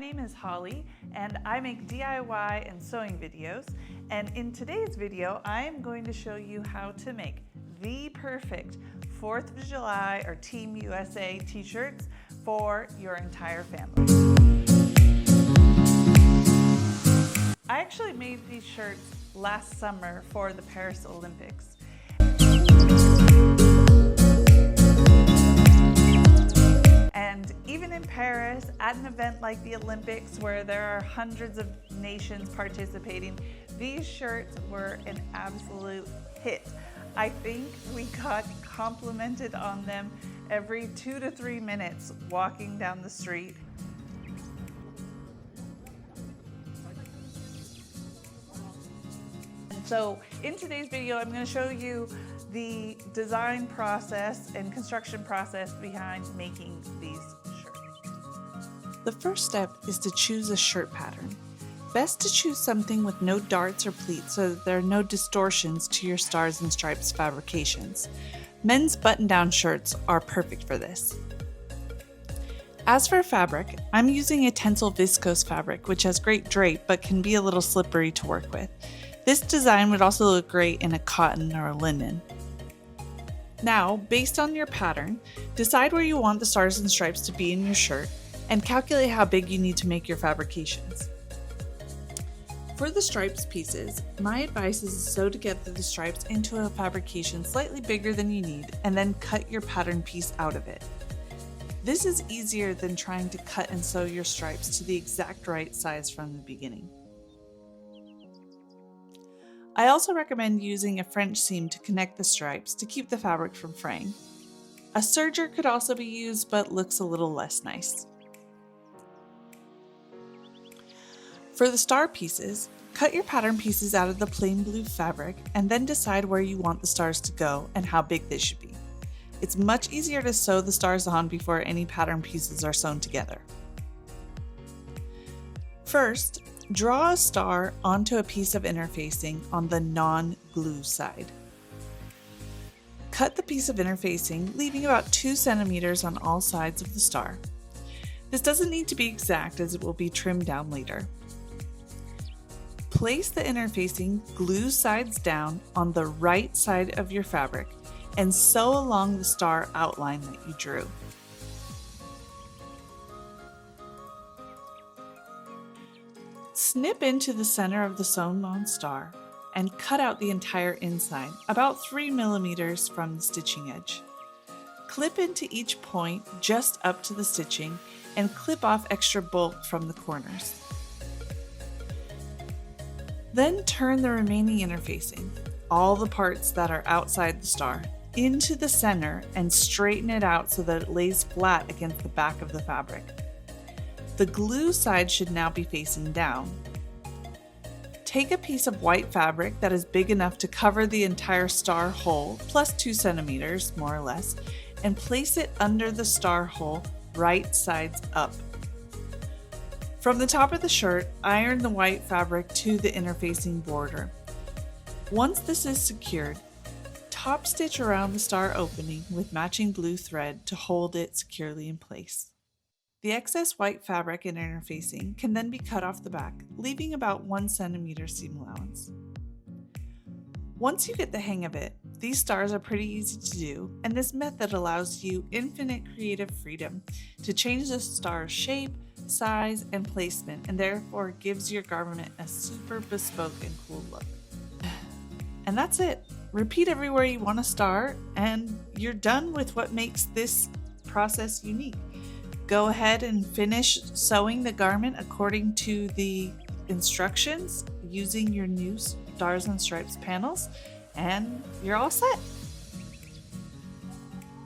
My name is Holly and I make DIY and sewing videos, and in today's video I am going to show you how to make the perfect 4th of July or Team USA t-shirts for your entire family. I actually made these shirts last summer for the Paris Olympics. And even in Paris, at an event like the Olympics where there are hundreds of nations participating, these shirts were an absolute hit. I think we got complimented on them every 2 to 3 minutes walking down the street. So in today's video, I'm going to show you the design process and construction process behind making these shirts. The first step is to choose a shirt pattern. Best to choose something with no darts or pleats so that there are no distortions to your stars and stripes fabrications. Men's button-down shirts are perfect for this. As for fabric, I'm using a Tencel viscose fabric, which has great drape but can be a little slippery to work with. This design would also look great in a cotton or a linen. Now, based on your pattern, decide where you want the stars and stripes to be in your shirt and calculate how big you need to make your fabrications. For the stripes pieces, my advice is to sew together the stripes into a fabrication slightly bigger than you need and then cut your pattern piece out of it. This is easier than trying to cut and sew your stripes to the exact right size from the beginning. I also recommend using a French seam to connect the stripes to keep the fabric from fraying. A serger could also be used, but looks a little less nice. For the star pieces, cut your pattern pieces out of the plain blue fabric and then decide where you want the stars to go and how big they should be. It's much easier to sew the stars on before any pattern pieces are sewn together. First, draw a star onto a piece of interfacing on the non-glue side. Cut the piece of interfacing, leaving about 2 centimeters on all sides of the star. This doesn't need to be exact as it will be trimmed down later. Place the interfacing glue sides down on the right side of your fabric and sew along the star outline that you drew. Snip into the center of the sewn-on star and cut out the entire inside, about 3 millimeters from the stitching edge. Clip into each point just up to the stitching and clip off extra bulk from the corners. Then turn the remaining interfacing, all the parts that are outside the star, into the center and straighten it out so that it lays flat against the back of the fabric. The glue side should now be facing down. Take a piece of white fabric that is big enough to cover the entire star hole, plus 2 centimeters, more or less, and place it under the star hole, right sides up. From the top of the shirt, iron the white fabric to the interfacing border. Once this is secured, top stitch around the star opening with matching blue thread to hold it securely in place. The excess white fabric and interfacing can then be cut off the back, leaving about 1 centimeter seam allowance. Once you get the hang of it, these stars are pretty easy to do, and this method allows you infinite creative freedom to change the star's shape, size, and placement, and therefore gives your garment a super bespoke and cool look. And that's it. Repeat everywhere you want a star, and you're done with what makes this process unique. Go ahead and finish sewing the garment according to the instructions using your new Stars and Stripes panels, and you're all set.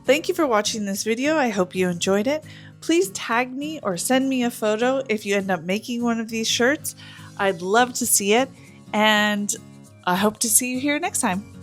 Thank you for watching this video. I hope you enjoyed it. Please tag me or send me a photo if you end up making one of these shirts. I'd love to see it, and I hope to see you here next time.